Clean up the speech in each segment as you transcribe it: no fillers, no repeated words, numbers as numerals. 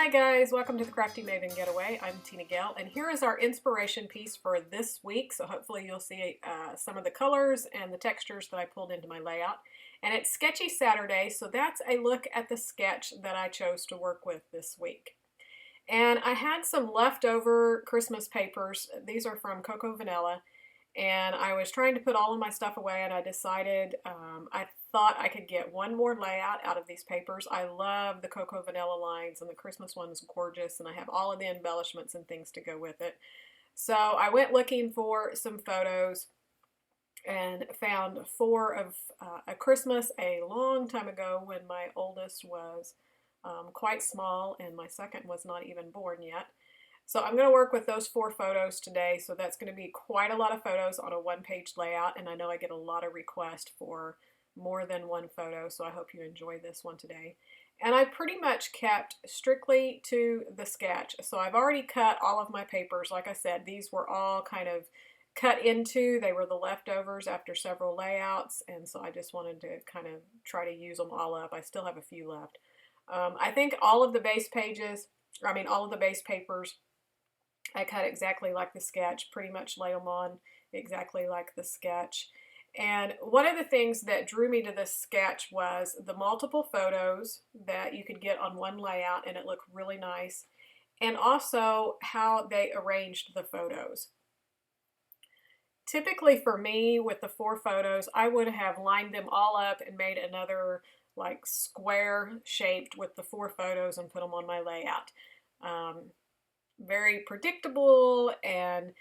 Hi guys, welcome to the Crafty Maven Getaway. I'm TinaGale, and here is our inspiration piece for this week. So hopefully you'll see some of the colors and the textures that I pulled into my layout. And it's Sketchy Saturday, so that's a look at the sketch that I chose to work with this week. And I had some leftover Christmas papers. These are from Cocoa Vanilla. And I was trying to put all of my stuff away, and I decided I thought I could get one more layout out of these papers. I love the Cocoa Vanilla lines, and the Christmas one is gorgeous, and I have all of the embellishments and things to go with it. So I went looking for some photos and found four of a Christmas a long time ago when my oldest was quite small and my second was not even born yet. So I'm going to work with those four photos today, so that's going to be quite a lot of photos on a one-page layout, and I know I get a lot of requests for more than one photo, so I hope you enjoy this one today. And I pretty much kept strictly to the sketch, so I've already cut all of my papers. Like I said, these were all kind of cut into, they were the leftovers after several layouts, and so I just wanted to kind of try to use them all up. I still have a few left. I think all of the base pages, all of the base papers, I cut exactly like the sketch, pretty much lay them on exactly like the sketch. And one of the things that drew me to this sketch was the multiple photos that you could get on one layout, and it looked really nice, and also how they arranged the photos. Typically for me, with the four photos, I would have lined them all up and made another like square shaped with the four photos and put them on my layout. Very predictable, and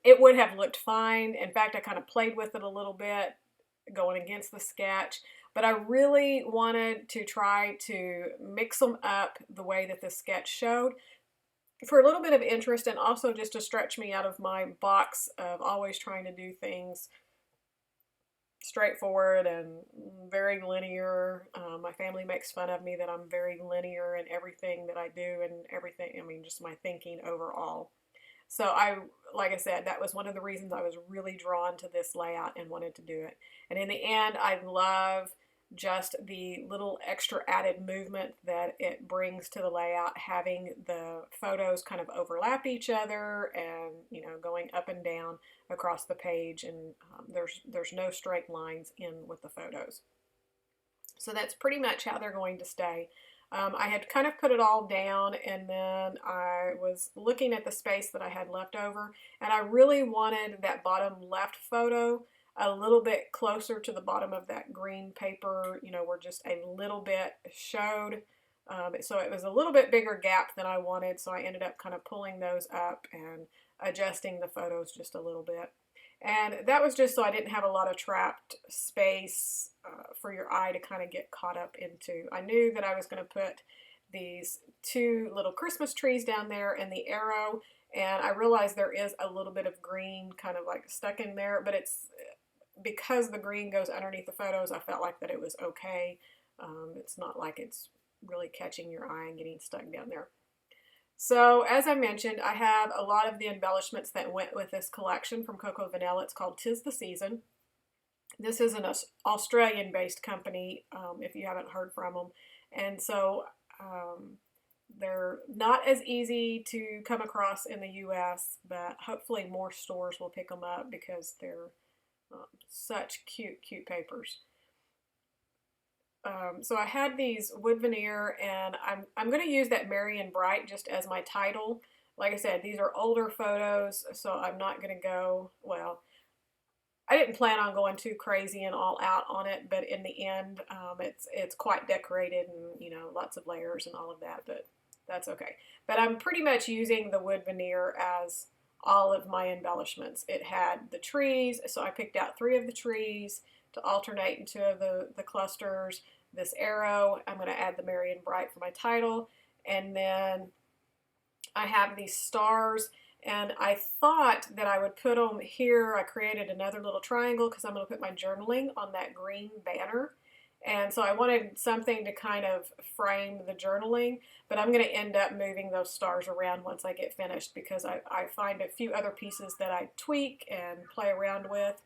it would have looked fine. In fact, I kind of played with it a little bit going against the sketch, but I really wanted to try to mix them up the way that the sketch showed for a little bit of interest, and also just to stretch me out of my box of always trying to do things straightforward and very linear. My family makes fun of me that I'm very linear in everything that I do and everything, just my thinking overall. So like I said, that was one of the reasons I was really drawn to this layout and wanted to do it. And in the end, I love just the little extra added movement that it brings to the layout, having the photos kind of overlap each other and, going up and down across the page, and there's no straight lines in with the photos. So that's pretty much how they're going to stay. I had kind of put it all down, and then I was looking at the space that I had left over, and I really wanted that bottom left photo a little bit closer to the bottom of that green paper, where just a little bit showed. So it was a little bit bigger gap than I wanted, so I ended up kind of pulling those up and adjusting the photos just a little bit. And that was just so I didn't have a lot of trapped space for your eye to kind of get caught up into. I knew that I was going to put these two little Christmas trees down there and the arrow, and I realized there is a little bit of green kind of like stuck in there, but it's because the green goes underneath the photos, I felt like that it was okay. It's not like it's really catching your eye and getting stuck down there. So as I mentioned, I have a lot of the embellishments that went with this collection from Cocoa Vanilla. It's called 'Tis the Season. This is an Australian-based company, if you haven't heard from them. And so they're not as easy to come across in the U.S., but hopefully more stores will pick them up because they're such cute, cute papers. So I had these wood veneer, and I'm going to use that Merry and Bright just as my title. Like I said, these are older photos, so I'm not going to go, well, I didn't plan on going too crazy and all out on it, but in the end, it's quite decorated and, lots of layers and all of that, but that's okay. But I'm pretty much using the wood veneer as all of my embellishments. It had the trees, so I picked out 3 of the trees to alternate into the clusters. This arrow, I'm going to add the Merry and Bright for my title, and then I have these stars, and I thought that I would put them here. I created another little triangle because I'm going to put my journaling on that green banner, and so I wanted something to kind of frame the journaling, but I'm going to end up moving those stars around once I get finished because I find a few other pieces that I tweak and play around with.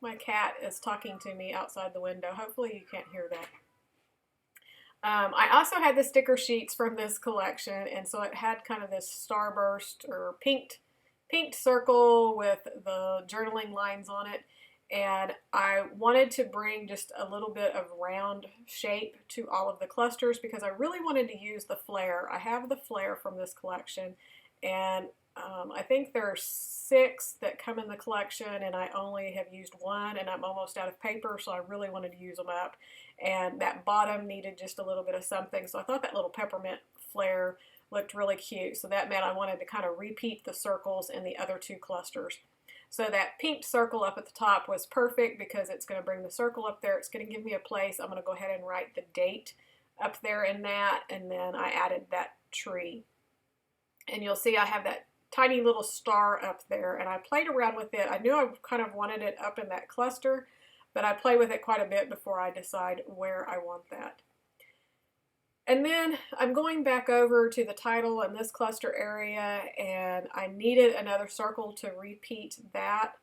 My cat is talking to me outside the window. Hopefully you can't hear that. I also had the sticker sheets from this collection, and so it had kind of this starburst or pinked circle with the journaling lines on it. And I wanted to bring just a little bit of round shape to all of the clusters because I really wanted to use the flare. I have the flare from this collection, and I think there are 6 that come in the collection, and I only have used 1, and I'm almost out of paper, so I really wanted to use them up. And that bottom needed just a little bit of something, so I thought that little peppermint flare looked really cute. So that meant I wanted to kind of repeat the circles in the other 2 clusters. So that pink circle up at the top was perfect because it's going to bring the circle up there. It's going to give me a place. I'm going to go ahead and write the date up there in that, and then I added that tree. And you'll see I have that tiny little star up there, and I played around with it. I knew I kind of wanted it up in that cluster, but I play with it quite a bit before I decide where I want that. And then I'm going back over to the title in this cluster area, and I needed another circle to repeat that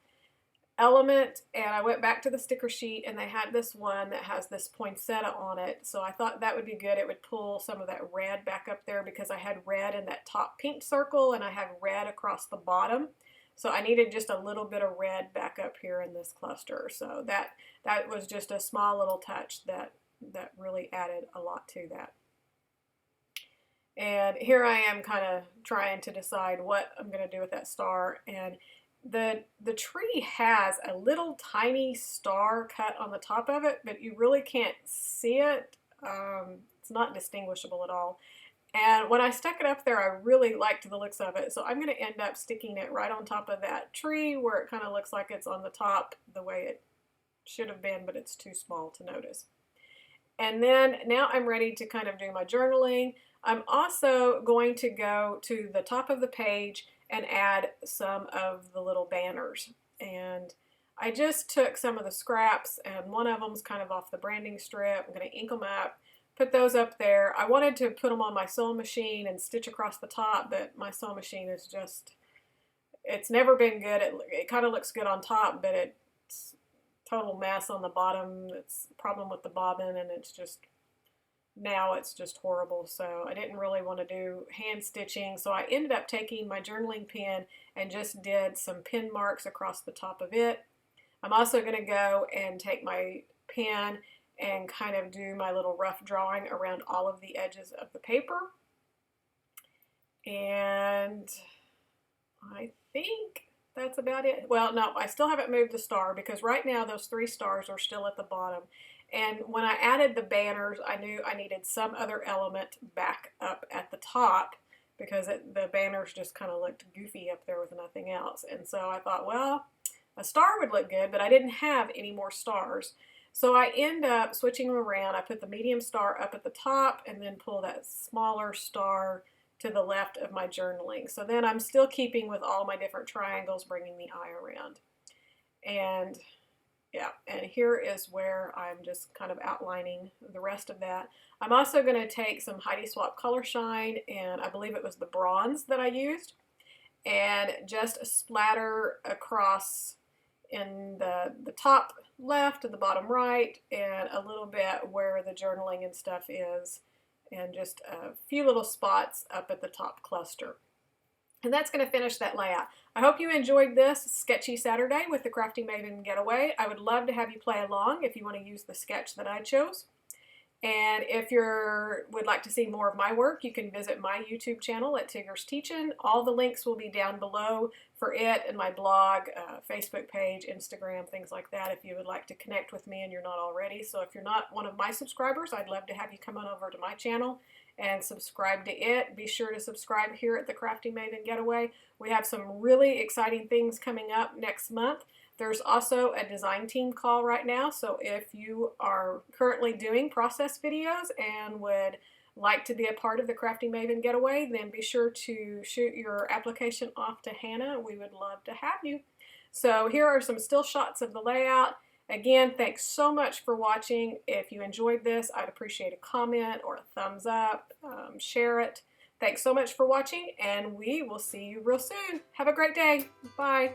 element, and I went back to the sticker sheet, and they had this one that has this poinsettia on it, so I thought that would be good. It would pull some of that red back up there because I had red in that top pink circle, and I have red across the bottom, so I needed just a little bit of red back up here in this cluster. So that was just a small little touch that really added a lot to that. And here I am kind of trying to decide what I'm going to do with that star. And the tree has a little tiny star cut on the top of it, but you really can't see it. It's not distinguishable at all. And when I stuck it up there, I really liked the looks of it. So I'm going to end up sticking it right on top of that tree where it kind of looks like it's on the top the way it should have been, but it's too small to notice. And then now I'm ready to kind of do my journaling. I'm also going to go to the top of the page and add some of the little banners. And I just took some of the scraps, and one of them's kind of off the branding strip. I'm going to ink them up, put those up there. I wanted to put them on my sewing machine and stitch across the top, but my sewing machine is just, it's never been good. It kind of looks good on top, but it's total mess on the bottom. It's a problem with the bobbin, and it's just, now it's just horrible. So I didn't really want to do hand stitching, so I ended up taking my journaling pen and just did some pin marks across the top of it. I'm also going to go and take my pen and kind of do my little rough drawing around all of the edges of the paper. And I think that's about it. Well, no, I still haven't moved the star because right now those 3 stars are still at the bottom. And when I added the banners, I knew I needed some other element back up at the top because the banners just kind of looked goofy up there with nothing else. And so I thought, well, a star would look good, but I didn't have any more stars. So I end up switching them around. I put the medium star up at the top and then pull that smaller star to the left of my journaling. So then I'm still keeping with all my different triangles, bringing the eye around. And yeah, and here is where I'm just kind of outlining the rest of that. I'm also going to take some Heidi Swapp Color Shine, and I believe it was the bronze that I used, and just splatter across in the top left and the bottom right, and a little bit where the journaling and stuff is, and just a few little spots up at the top cluster. And that's going to finish that layout. I hope you enjoyed this sketchy Saturday with the Crafty Maven Getaway. I would love to have you play along if you want to use the sketch that I chose. And if you would like to see more of my work, you can visit my YouTube channel at Tigger's Teachin'. All the links will be down below for it and my blog, Facebook page, Instagram, things like that, if you would like to connect with me and you're not already. So if you're not one of my subscribers, I'd love to have you come on over to my channel and subscribe to it. Be sure to subscribe here at the Crafty Maven Getaway. We have some really exciting things coming up next month. There's also a design team call right now, so if you are currently doing process videos and would like to be a part of the Crafty Maven Getaway, then be sure to shoot your application off to Hannah. We would love to have you. So here are some still shots of the layout. Again, thanks so much for watching. If you enjoyed this, I'd appreciate a comment or a thumbs up. Share it. Thanks so much for watching, and we will see you real soon. Have a great day. Bye.